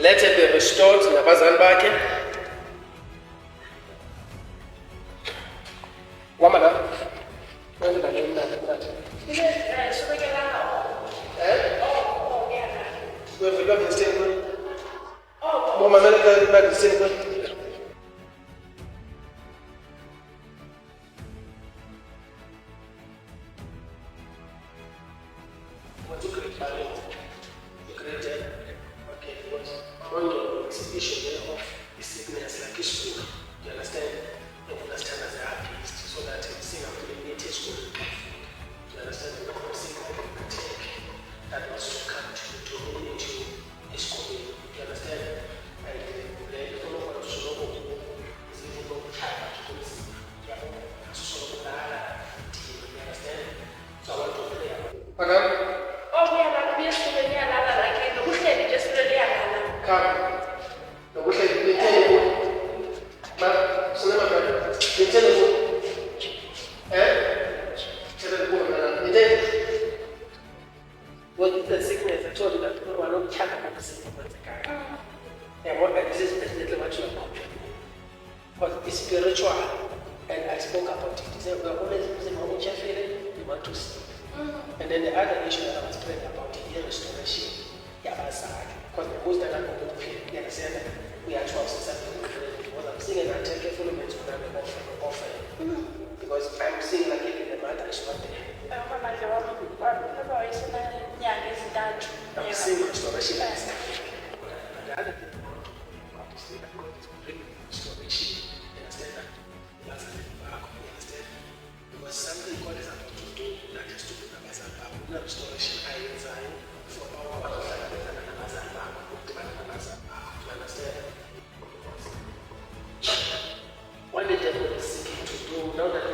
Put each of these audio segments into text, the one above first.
Let it be restored nabazali bakhe. Wamana. Spiritual, and I spoke about it. He said, we are always using our 𝗀𝗵𝗴, we want to see. And then the other issue that I was praying about is the restoration. Because the most that I'm going to pay, you understand that we are 12 since because I'm seeing an 𝗃𝗃𝗀𝗁𝗍 because I'm seeing like even the mother is not there. I'm seeing restoration. But the other thing I want to about is that God is bringing restoration. Because something God is about to do that is to bring a restoration for our understand? What the devil is seeking to do now that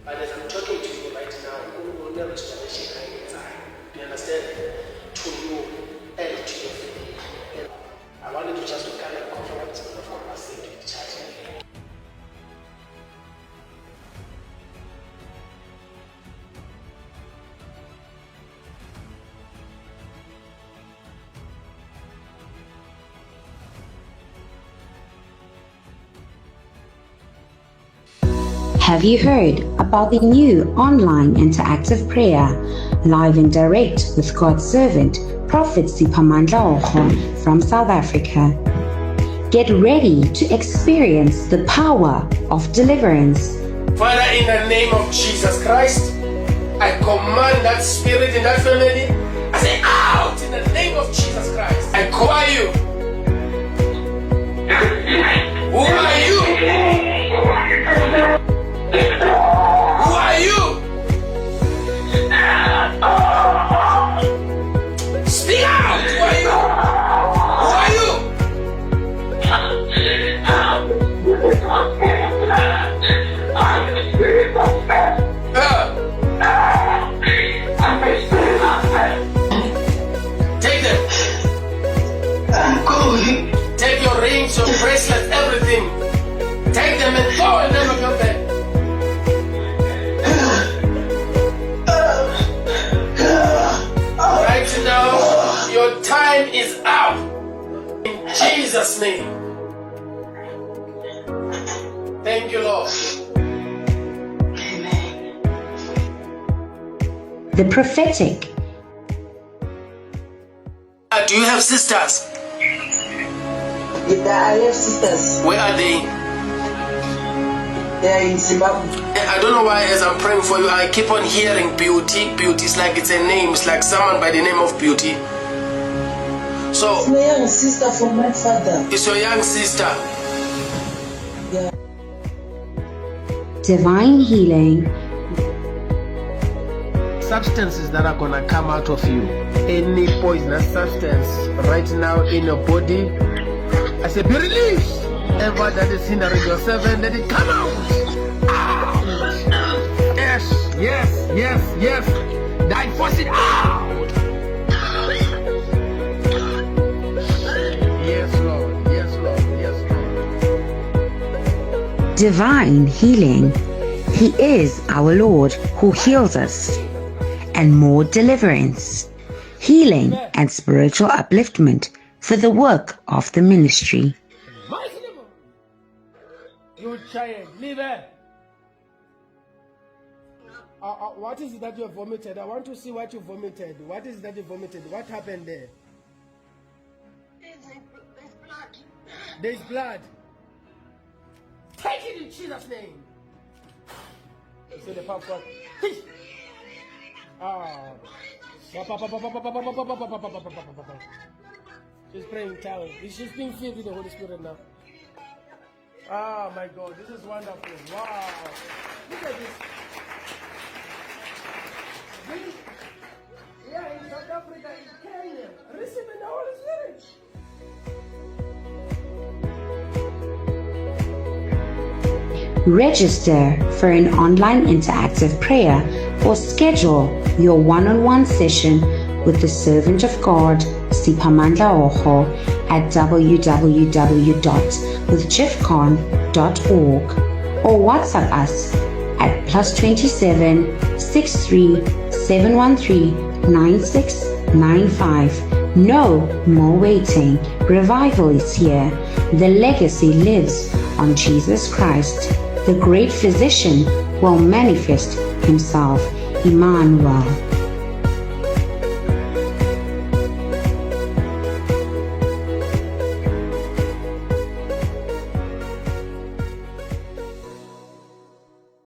but as I'm talking to you right now, restoration do you understand? To you and to your family. I wanted to just to carry a conference of conversation with the church. Have you heard about the new online interactive prayer, live and direct with God's servant, Prophet Siphamandla from South Africa? Get ready to experience the power of deliverance, Father, in the name of Jesus Christ, I command that spirit in that family. I say, out in the name of Jesus Christ. I call you. Who are you? Who are you? Speak out. Who are you? Who are you? Take them. Take your rings, your bracelets, everything. Take them and go and never come back. Right now, your time is out. In Jesus' name. Thank you, Lord. The prophetic. Do you have sisters? Yeah, I have sisters. Where are they? They are in Zimbabwe. I don't know why as I'm praying for you, I keep on hearing beauty. Beauty is like it's a name. It's like someone by the name of Beauty. So, it's my young sister from my father. It's your young sister. Yeah. Divine healing. Substances that are gonna come out of you, any poisonous substance right now in your body, I say be released. Ever that is hindering your servant, let it come out. Out. Yes, yes, yes, yes. Die, force it out. Yes, Lord. Yes, Lord. Yes, Lord. Divine healing. He is our Lord who heals us. And more deliverance, healing, and spiritual upliftment for the work of the ministry. You child, leave it. What is it that you have vomited? I want to see what you vomited. What is it that you vomited? What happened there? There's blood. There's blood. Take it in Jesus' name. You see the pump. She's praying tongues. She's being filled with the Holy Spirit now. Oh my God, this is wonderful. Wow. Look at this. Yeah, in South Africa, in Kenya, receiving the Holy Spirit. Register for an online interactive prayer or schedule your one-on-one session with the servant of God, Siphamandla 𝗀𝗃, at www.withjeffcon.org or WhatsApp us at +27 63 713 9695. No more waiting. Revival is here. The legacy lives on Jesus Christ. The great physician will manifest himself. Emmanuel.